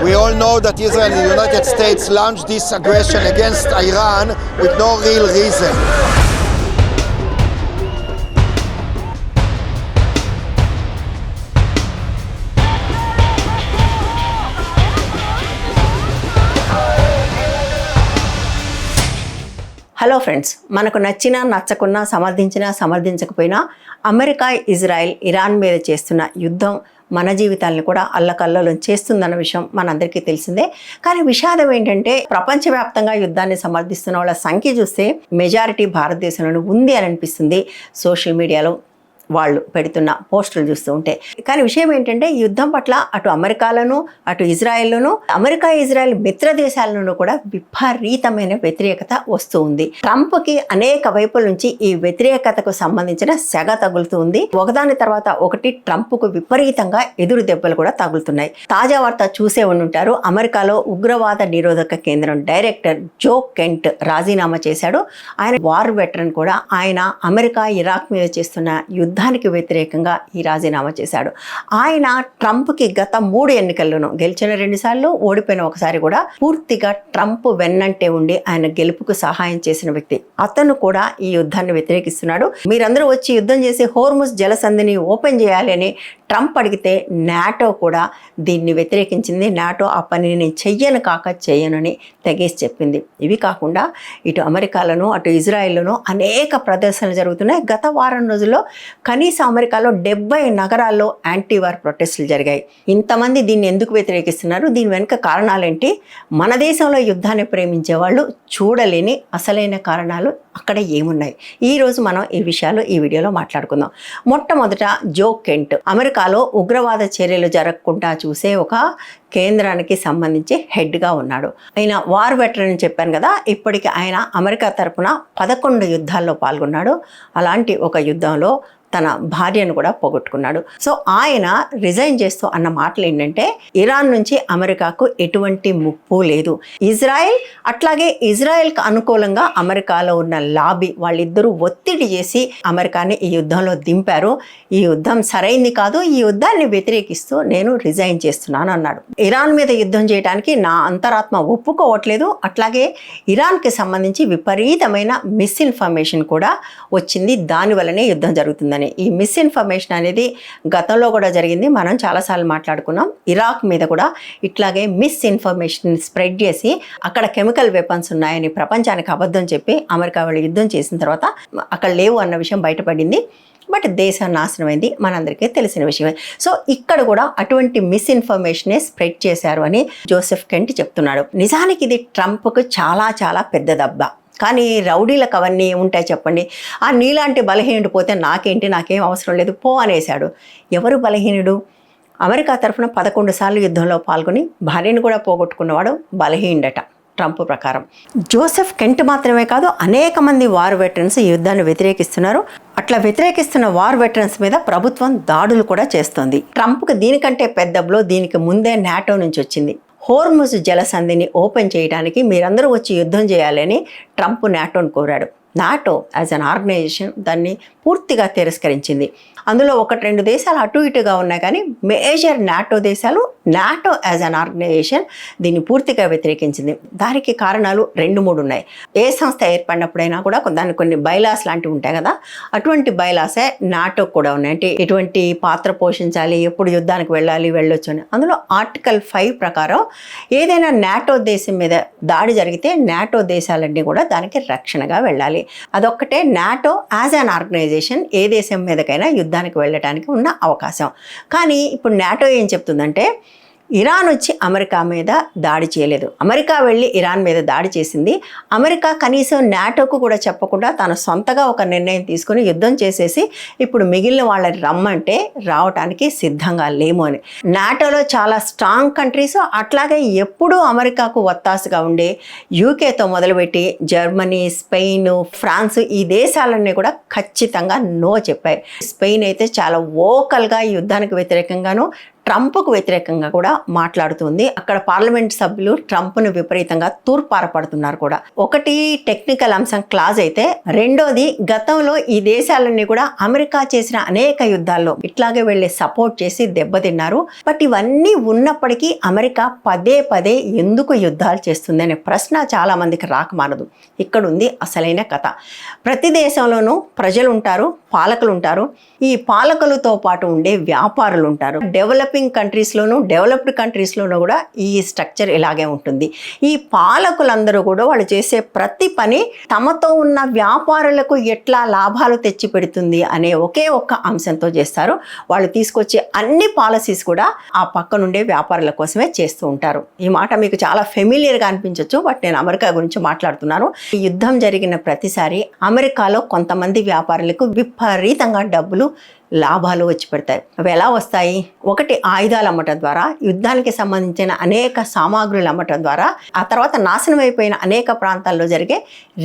We all know that Israel and the United States launched this aggression against Iran with no real reason. Hello friends, మనకు నచ్చినా నచ్చకున్నా సమర్థించకపోయినా America Israel Iran మీద చేస్తున్న యుద్ధం మన జీవితాలను కూడా అల్లకల్లోలం చేస్తుందన్న విషయం మనందరికీ తెలిసిందే. కానీ విషాదం ఏంటంటే ప్రపంచవ్యాప్తంగా యుద్ధాన్ని సమర్థిస్తున్న వాళ్ళ సంఖ్య చూస్తే మెజారిటీ భారతదేశంలోనే ఉంది అని అనిపిస్తుంది సోషల్ మీడియాలో వాళ్ళు పెడుతున్న పోస్టులు చూస్తూ ఉంటే. కానీ విషయం ఏంటంటే ఈ యుద్ధం పట్ల అటు అమెరికాలోను అటు ఇజ్రాయెల్లోనూ అమెరికా ఇజ్రాయెల్ మిత్ర దేశాలను కూడా విపరీతమైన వ్యతిరేకత వస్తూ ఉంది. ట్రంప్కి అనేక వైపుల నుంచి ఈ వ్యతిరేకతకు సంబంధించిన సెగ తగులుతూ ఉంది. ఒకదాని తర్వాత ఒకటి ట్రంప్కు విపరీతంగా ఎదురు దెబ్బలు కూడా తగులుతున్నాయి. తాజా వార్త చూసే ఉండుంటారు. అమెరికాలో ఉగ్రవాద నిరోధక కేంద్రం డైరెక్టర్ జో కెంట్ రాజీనామా చేశాడు. ఆయన వార్ వెటరన్ కూడా. ఆయన అమెరికా ఇరాక్ మీద చేస్తున్న యుద్ధానికి వ్యతిరేకంగా ఈ రాజీనామా చేశాడు. ఆయన ట్రంప్కి గత 3 ఎన్నికల్లోనూ గెలిచిన 2 సార్లు, ఓడిపోయిన ఒకసారి కూడా పూర్తిగా ట్రంప్ వెన్నంటే ఉండి ఆయన గెలుపుకు సహాయం చేసిన వ్యక్తి. అతను కూడా ఈ యుద్ధాన్ని వ్యతిరేకిస్తున్నాడు. మీరందరూ వచ్చి యుద్ధం చేసి హోర్ముజ్ జలసంధిని ఓపెన్ చేయాలి అని ట్రంప్ అడిగితే నాటో కూడా దీన్ని వ్యతిరేకించింది. నాటో ఆ పనిని నేను చెయ్యనని తెగేసి చెప్పింది. ఇవి కాకుండా ఇటు అమెరికాలోనూ అటు ఇజ్రాయెల్లోనూ అనేక ప్రదర్శనలు జరుగుతున్నాయి. గత వారం రోజుల్లో కనీసం అమెరికాలో 70 నగరాల్లో యాంటీ వార్ ప్రొటెస్టులు జరిగాయి. ఇంతమంది దీన్ని ఎందుకు వ్యతిరేకిస్తున్నారు? దీని వెనుక కారణాలేంటి? మన దేశంలో యుద్ధాన్ని ప్రేమించే వాళ్ళు చూడలేని అసలైన కారణాలు అక్కడ ఏమున్నాయి? ఈరోజు మనం ఈ విషయాలు ఈ వీడియోలో మాట్లాడుకుందాం. మొట్టమొదట జో కెంట్ అమెరికాలో ఉగ్రవాద చర్యలు జరగకుండా చూసే ఒక కేంద్రానికి సంబంధించి హెడ్గా ఉన్నాడు. ఆయన వార్ వెటరన్ అని చెప్పాను కదా. ఇప్పటికి ఆయన అమెరికా తరపున 11 యుద్ధాల్లో పాల్గొన్నాడు. అలాంటి ఒక యుద్ధంలో తన భార్యను కూడా పోగొట్టుకున్నాడు. సో ఆయన రిజైన్ చేస్తూ అన్న మాటలు ఏంటంటే ఇరాన్ నుంచి అమెరికాకు ఎటువంటి ముప్పు లేదు. ఇజ్రాయెల్ అట్లాగే ఇజ్రాయెల్కి అనుకూలంగా అమెరికాలో ఉన్న లాబీ వాళ్ళిద్దరూ ఒత్తిడి చేసి అమెరికాని ఈ యుద్ధంలో దింపారు. ఈ యుద్ధం సరైంది కాదు, ఈ యుద్ధాన్ని వ్యతిరేకిస్తూ నేను రిజైన్ చేస్తున్నాను అన్నాడు. ఇరాన్ మీద యుద్ధం చేయడానికి నా అంతరాత్మ ఒప్పుకోవట్లేదు. అట్లాగే ఇరాన్కి సంబంధించి విపరీతమైన మిస్ఇన్ఫర్మేషన్ కూడా వచ్చింది. దానివల్లనే యుద్ధం జరుగుతుందని. ఈ మిస్ఇన్ఫర్మేషన్ అనేది గతంలో కూడా జరిగింది. మనం చాలాసార్లు మాట్లాడుకున్నాం. ఇరాక్ మీద కూడా ఇట్లాగే మిస్ఇన్ఫర్మేషన్ స్ప్రెడ్ చేసి అక్కడ కెమికల్ వెపన్స్ ఉన్నాయని ప్రపంచానికి అబద్ధం చెప్పి అమెరికా వాళ్ళు యుద్ధం చేసిన తర్వాత అక్కడ లేవు అన్న విషయం బయటపడింది. బట్ దేశం నాశనమైంది, మనందరికీ తెలిసిన విషయమే. సో ఇక్కడ కూడా అటువంటి మిస్ఇన్ఫర్మేషనే స్ప్రెడ్ చేశారు అని జోసెఫ్ కెంట్ చెప్తున్నాడు. నిజానికి ఇది ట్రంప్కు చాలా చాలా పెద్ద దెబ్బ. కానీ రౌడీలకు అవన్నీ ఏముంటాయి చెప్పండి? ఆ నీలాంటి బలహీనుడు పోతే నాకేం అవసరం లేదు పో అనేశాడు. ఎవరు బలహీనుడు? అమెరికా తరఫున 11 సార్లు యుద్ధంలో పాల్గొని భార్యను కూడా పోగొట్టుకున్నవాడు బలహీనుడట ట్రంప్ ప్రకారం. జోసెఫ్ కెంట్ మాత్రమే కాదు, అనేక మంది వార్ వెటరన్స్ ఈ యుద్ధాన్ని వ్యతిరేకిస్తున్నారు. అట్లా వ్యతిరేకిస్తున్న వార్ వెటరన్స్ మీద ప్రభుత్వం దాడులు కూడా చేస్తోంది. ట్రంప్కి దీనికంటే పెద్ద బ్లో దీనికి ముందే నాటో నుంచి వచ్చింది. హోర్ముజ్ జలసంధిని ఓపెన్ చేయడానికి మీరందరూ వచ్చి యుద్ధం చేయాలని ట్రంప్ నాటోను కోరాడు. నాటో యాజ్ అన్ ఆర్గనైజేషన్ దాన్ని పూర్తిగా తిరస్కరించింది. అందులో 1-2 దేశాలు అటు ఇటుగా ఉన్నాయి, కానీ మేజర్ నాటో దేశాలు నాటో యాజ్ అన్ ఆర్గనైజేషన్ దీన్ని పూర్తిగా వ్యతిరేకించింది. దానికి కారణాలు 2-3 ఉన్నాయి. ఏ సంస్థ ఏర్పడినప్పుడైనా కూడా దానికి కొన్ని బైలాస్ లాంటివి ఉంటాయి కదా, అటువంటి బైలాసే నాటో కూడా ఉన్నాయి. అంటే ఎటువంటి పాత్ర పోషించాలి, ఎప్పుడు యుద్ధానికి వెళ్ళొచ్చు అని. అందులో ఆర్టికల్ 5 ప్రకారం ఏదైనా నాటో దేశం మీద దాడి జరిగితే నాటో దేశాలన్నీ కూడా దానికి రక్షణగా వెళ్ళాలి. అదొక్కటే నాటో యాజ్ అన్ ఆర్గనైజేషన్ ఏ దేశం మీదకైనా యుద్ధానికి వెళ్ళడానికి ఉన్న అవకాశం. కానీ ఇప్పుడు నాటో ఏం చెప్తుందంటే ఇరాన్ వచ్చి అమెరికా మీద దాడి చేయలేదు, అమెరికా వెళ్ళి ఇరాన్ మీద దాడి చేసింది. అమెరికా కనీసం నాటోకు కూడా చెప్పకుండా తన సొంతగా ఒక నిర్ణయం తీసుకుని యుద్ధం చేసేసి ఇప్పుడు మిగిలిన వాళ్ళని రమ్మంటే రావటానికి సిద్ధంగా లేము అని. నాటోలో చాలా స్ట్రాంగ్ కంట్రీస్, అట్లాగే ఎప్పుడూ అమెరికాకు ఒత్తాసుగా ఉండే యూకేతో మొదలుపెట్టి జర్మనీ, స్పెయిన్, ఫ్రాన్స్ ఈ దేశాలన్నీ కూడా ఖచ్చితంగా నో చెప్పాయి. స్పెయిన్ అయితే చాలా వోకల్గా యుద్ధానికి వ్యతిరేకంగాను ట్రంప్కు వ్యతిరేకంగా కూడా మాట్లాడుతుంది. అక్కడ పార్లమెంట్ సభ్యులు ట్రంప్ను విపరీతంగా తూర్పారపడుతున్నారు కూడా. ఒకటి టెక్నికల్ అంశం క్లాజ్ అయితే, రెండోది గతంలో ఈ దేశాలన్నీ కూడా అమెరికా చేసిన అనేక యుద్ధాల్లో ఇట్లాగే వెళ్ళి సపోర్ట్ చేసి దెబ్బతిన్నారు. బట్ ఇవన్నీ ఉన్నప్పటికీ అమెరికా పదే పదే ఎందుకు యుద్ధాలు చేస్తుంది అనే ప్రశ్న చాలా మందికి రాకమానదు. ఇక్కడ ఉంది అసలైన కథ. ప్రతి దేశంలోనూ ప్రజలు ఉంటారు, పాలకులు ఉంటారు. ఈ పాలకులతో పాటు ఉండే వ్యాపారులు ఉంటారు. డెవలపింగ్ కంట్రీస్లోనూ డెవలప్డ్ కంట్రీస్లోనూ కూడా ఈ స్ట్రక్చర్ ఇలాగే ఉంటుంది. ఈ పాలకులందరూ కూడా వాళ్ళు చేసే ప్రతి పని తమతో ఉన్న వ్యాపారులకు ఎట్లా లాభాలు తెచ్చి పెడుతుంది అనే ఒకే ఒక్క అంశంతో చేస్తారు. వాళ్ళు తీసుకొచ్చే అన్ని పాలసీస్ కూడా ఆ పక్కనుండే వ్యాపారుల కోసమే చేస్తూ ఉంటారు. ఈ మాట మీకు చాలా ఫెమిలియర్గా అనిపించవచ్చు, బట్ నేను అమెరికా గురించి మాట్లాడుతున్నాను. ఈ యుద్ధం జరిగిన ప్రతిసారి అమెరికాలో కొంతమంది వ్యాపారులకు విపరీతంగా డబ్బులు లాభాలు వచ్చి పెడతాయి. అవి ఎలా వస్తాయి? ఒకటి ఆయుధాలు అమ్మటం ద్వారా, యుద్ధానికి సంబంధించిన అనేక సామాగ్రులు అమ్మటం ద్వారా, ఆ తర్వాత నాశనం అయిపోయిన అనేక ప్రాంతాల్లో జరిగే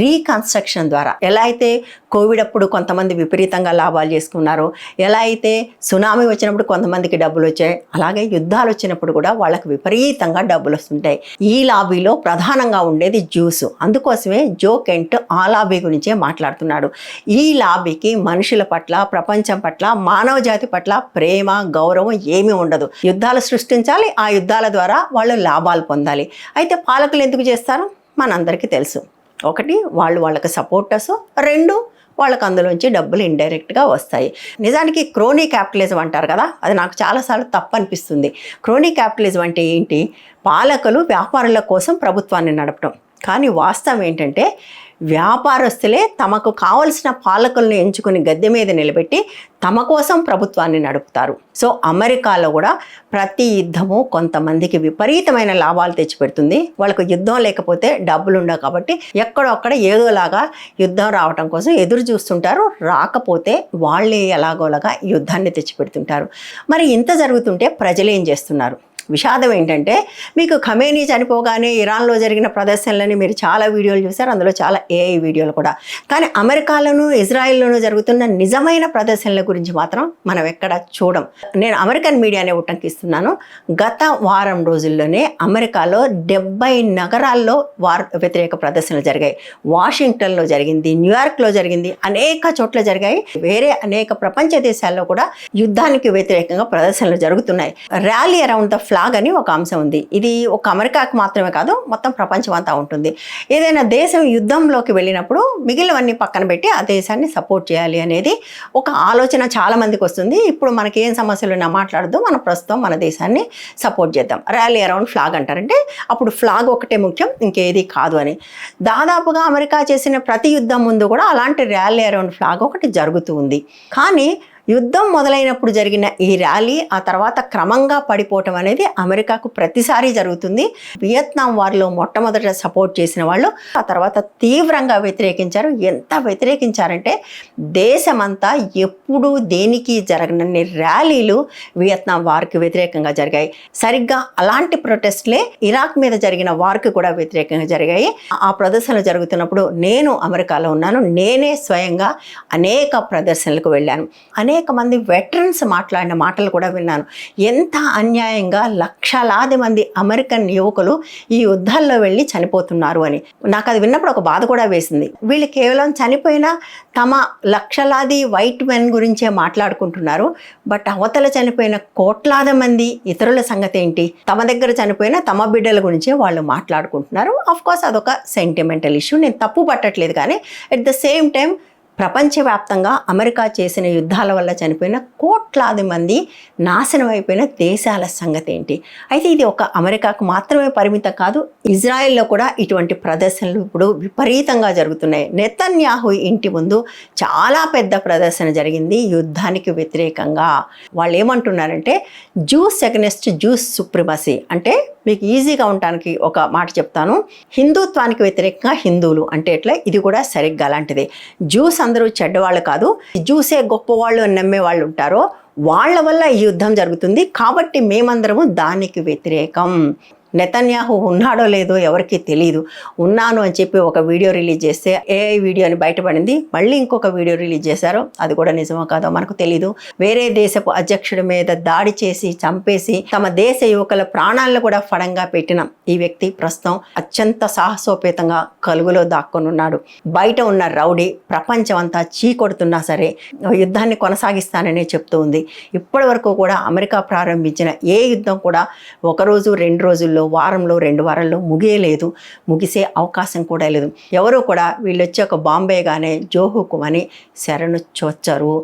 రీకన్స్ట్రక్షన్ ద్వారా. ఎలా అయితే కోవిడ్ అప్పుడు కొంతమంది విపరీతంగా లాభాలు చేసుకున్నారో, ఎలా అయితే సునామీ వచ్చినప్పుడు కొంతమందికి డబ్బులు వచ్చాయి, అలాగే యుద్ధాలు వచ్చినప్పుడు కూడా వాళ్ళకి విపరీతంగా డబ్బులు వస్తుంటాయి. ఈ లాబీలో ప్రధానంగా ఉండేది జ్యూస్. అందుకోసమే జో కెంట్ ఆ లాబీ గురించే మాట్లాడుతున్నాడు. ఈ లాబీకి మనుషుల పట్ల, ప్రపంచం పట్ల, మానవ జాతి పట్ల ప్రేమ, గౌరవం ఏమీ ఉండదు. యుద్ధాలు సృష్టించాలి, ఆ యుద్ధాల ద్వారా వాళ్ళు లాభాలు పొందాలి. అయితే పాలకులు ఎందుకు చేస్తారు మనందరికీ తెలుసు. ఒకటి వాళ్ళకి సపోర్టర్స్, రెండు వాళ్ళకి అందులోంచి డబ్బులు ఇండైరెక్ట్గా వస్తాయి. నిజానికి క్రోనీ క్యాపిటలిజం అంటారు కదా, అది నాకు చాలాసార్లు తప్పు అనిపిస్తుంది. క్రోనీ క్యాపిటలిజం అంటే ఏంటి? పాలకులు వ్యాపారుల కోసం ప్రభుత్వాన్ని నడపడం. కానీ వాస్తవం ఏంటంటే వ్యాపారస్తులే తమకు కావలసిన పాలకులను ఎంచుకుని గద్దె మీద నిలబెట్టి తమ కోసం ప్రభుత్వాన్ని నడుపుతారు. సో అమెరికాలో కూడా ప్రతి యుద్ధము కొంతమందికి విపరీతమైన లాభాలు తెచ్చిపెడుతుంది. వాళ్ళకు యుద్ధం లేకపోతే డబ్బులు ఉండవు కాబట్టి ఎక్కడొక్కడ ఏదోలాగా యుద్ధం రావటం కోసం ఎదురు చూస్తుంటారు. రాకపోతే వాళ్ళే ఎలాగోలాగా యుద్ధాన్ని తెచ్చిపెడుతుంటారు. మరి ఇంత జరుగుతుంటే ప్రజలు ఏం చేస్తున్నారు? విషాదం ఏంటంటే, మీకు ఖమేనీ చనిపోగానే ఇరాన్లో జరిగిన ప్రదర్శనలని మీరు చాలా వీడియోలు చూశారు, అందులో చాలా ఏఐ వీడియోలు కూడా. కానీ అమెరికాలోనూ ఇజ్రాయెల్లోనూ జరుగుతున్న నిజమైన ప్రదర్శనల గురించి మాత్రం మనం ఎక్కడ చూడం. నేను అమెరికన్ మీడియానే ఉటంకిస్తున్నాను. గత వారం రోజుల్లోనే అమెరికాలో 70 నగరాల్లో వ్యతిరేక ప్రదర్శనలు జరిగాయి. వాషింగ్టన్లో జరిగింది, న్యూయార్క్లో జరిగింది, అనేక చోట్ల జరిగాయి. వేరే అనేక ప్రపంచ దేశాల్లో కూడా యుద్ధానికి వ్యతిరేకంగా ప్రదర్శనలు జరుగుతున్నాయి. ర్యాలీ అరౌండ్ ద ఫ్లాగ్ అని ఒక అంశం ఉంది. ఇది ఒక అమెరికాకు మాత్రమే కాదు, మొత్తం ప్రపంచం అంతా ఉంటుంది. ఏదైనా దేశం యుద్ధంలోకి వెళ్ళినప్పుడు మిగిలినవన్నీ పక్కన పెట్టి ఆ దేశాన్ని సపోర్ట్ చేయాలి అనేది ఒక ఆలోచన చాలా మందికి వస్తుంది. ఇప్పుడు మనకి ఏం సమస్యలు ఉన్నా మాట్లాడదు, మనం ప్రస్తుతం మన దేశాన్ని సపోర్ట్ చేద్దాం. ర్యాలీ అరౌండ్ ఫ్లాగ్ అంటారంటే అప్పుడు ఫ్లాగ్ ఒకటే ముఖ్యం, ఇంకేది కాదు అని. దాదాపుగా అమెరికా చేసిన ప్రతి యుద్ధం ముందు కూడా అలాంటి ర్యాలీ అరౌండ్ ఫ్లాగ్ ఒకటి జరుగుతూ ఉంది. కానీ యుద్ధం మొదలైనప్పుడు జరిగిన ఈ ర్యాలీ ఆ తర్వాత క్రమంగా పడిపోవటం అనేది అమెరికాకు ప్రతిసారి జరుగుతుంది. వియత్నాం వార్లో మొట్టమొదట సపోర్ట్ చేసిన వాళ్ళు ఆ తర్వాత తీవ్రంగా వ్యతిరేకించారు. ఎంత వ్యతిరేకించారంటే దేశమంతా ఎప్పుడూ దేనికి జరగనన్ని ర్యాలీలు వియత్నాం వార్కి వ్యతిరేకంగా జరిగాయి. సరిగ్గా అలాంటి ప్రొటెస్ట్లే ఇరాక్ మీద జరిగిన వార్కి కూడా వ్యతిరేకంగా జరిగాయి. ఆ ప్రదర్శనలు జరుగుతున్నప్పుడు నేను అమెరికాలో ఉన్నాను. నేనే స్వయంగా అనేక ప్రదర్శనలకు వెళ్ళాను. అనేక మంది వెటరన్స్ మాట్లాడిన మాటలు కూడా విన్నాను. ఎంత అన్యాయంగా లక్షలాది మంది అమెరికన్ యువకులు ఈ యుద్ధాల్లో వెళ్ళి చనిపోతున్నారు అని. నాకు అది విన్నప్పుడు ఒక బాధ కూడా వేసింది. వీళ్ళు కేవలం చనిపోయిన తమ లక్షలాది వైట్ మెన్ గురించే మాట్లాడుకుంటున్నారు. బట్ అవతల చనిపోయిన కోట్లాది మంది ఇతరుల సంగతి ఏంటి? తమ దగ్గర చనిపోయిన తమ బిడ్డల గురించే వాళ్ళు మాట్లాడుకుంటున్నారు. ఆఫ్ కోర్స్ అదొక సెంటిమెంటల్ ఇష్యూ, నేను తప్పు పట్టట్లేదు. కానీ అట్ ద సేమ్ టైం ప్రపంచవ్యాప్తంగా అమెరికా చేసిన యుద్ధాల వల్ల చనిపోయిన కోట్లాది మంది నాశనం అయిపోయిన దేశాల సంగతి ఏంటి? అయితే ఇది ఒక అమెరికాకు మాత్రమే పరిమితం కాదు. ఇజ్రాయెల్లో కూడా ఇటువంటి ప్రదర్శనలు ఇప్పుడు విపరీతంగా జరుగుతున్నాయి. నెతన్యాహు ఇంటి ముందు చాలా పెద్ద ప్రదర్శన జరిగింది యుద్ధానికి వ్యతిరేకంగా. వాళ్ళు ఏమంటున్నారంటే జ్యూస్ అగెనిస్ట్ జ్యూస్ సుప్రిమసీ. అంటే మీకు ఈజీగా ఉండటానికి ఒక మాట చెప్తాను. హిందుత్వానికి వ్యతిరేకంగా హిందువులు అంటే ఎట్లా, ఇది కూడా సరిగ్గా అలాంటిదే. జ్యూస్ అందరూ చెడ్డవాళ్ళు కాదు, జ్యూసే గొప్పవాళ్ళు అని నమ్మే వాళ్ళు ఉంటారో వాళ్ళ వల్ల ఈ యుద్ధం జరుగుతుంది. కాబట్టి మేమందరము దానికి వ్యతిరేకం. నెతన్యాహు ఉన్నాడో లేదో ఎవరికీ తెలియదు. ఉన్నాను అని చెప్పి ఒక వీడియో రిలీజ్ చేస్తే ఏఐ వీడియో అని బయటపడింది. మళ్ళీ ఇంకొక వీడియో రిలీజ్ చేశారు, అది కూడా నిజమో కాదో మనకు తెలీదు. వేరే దేశపు అధ్యక్షుడి మీద దాడి చేసి చంపేసి తమ దేశ యువకుల ప్రాణాలను కూడా ఫడంగా పెట్టిన ఈ వ్యక్తి ప్రస్తుతం అత్యంత సాహసోపేతంగా కలుగులో దాక్కొని ఉన్నాడు. బయట ఉన్న రౌడీ ప్రపంచం అంతా చీకొడుతున్నా సరే యుద్ధాన్ని కొనసాగిస్తాననే చెప్తూ ఉంది. ఇప్పటి వరకు కూడా అమెరికా ప్రారంభించిన ఏ యుద్ధం కూడా ఒకరోజు 2 రోజుల్లో, వారంలో 2 వారాల్లో ముగియలేదు, ముగిసే అవకాశం కూడా లేదు. ఎవరు కూడా వీళ్ళొచ్చి ఒక బాంబేగానే జోహుకుమని శరణు చొచ్చారు.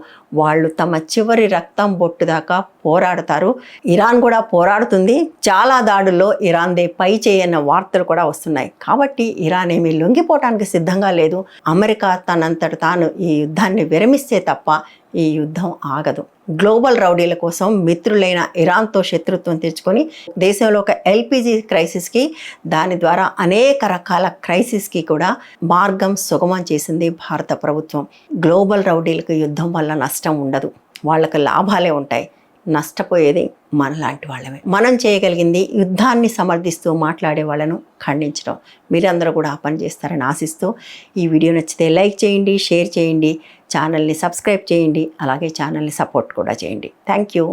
వాళ్ళు తమ చివరి రక్తం బొట్టు దాకా పోరాడతారు. ఇరాన్ కూడా పోరాడుతుంది. చాలా దాడుల్లో ఇరాన్దే పై చేయన్న వార్తలు కూడా వస్తున్నాయి. కాబట్టి ఇరాన్ ఏమీ లొంగిపోవటానికి సిద్ధంగా లేదు. అమెరికా తనంతట తాను ఈ యుద్ధాన్ని విరమిస్తే తప్ప ఈ యుద్ధం ఆగదు. గ్లోబల్ రౌడీల కోసం మిత్రులైన ఇరాన్తో శత్రుత్వం తెచ్చుకొని దేశంలో ఒక ఎల్పిజి క్రైసిస్కి, దాని ద్వారా అనేక రకాల క్రైసిస్కి కూడా మార్గం సుగమం చేసింది భారత ప్రభుత్వం. గ్లోబల్ రౌడీలకు యుద్ధం వల్ల నష్టం ఉండదు, వాళ్ళకి లాభాలే ఉంటాయి. నష్టపోయేది మనలాంటి వాళ్ళమే. మనం చేయగలిగింది యుద్ధాన్ని సమర్థిస్తూ మాట్లాడే వాళ్ళను ఖండించడం. మీరందరూ కూడా ఆ పని చేస్తారని ఆశిస్తూ ఈ వీడియో నచ్చితే లైక్ చేయండి, షేర్ చేయండి, ఛానల్ని సబ్స్క్రైబ్ చేయండి, అలాగే ఛానల్ని సపోర్ట్ కూడా చేయండి. Thank you.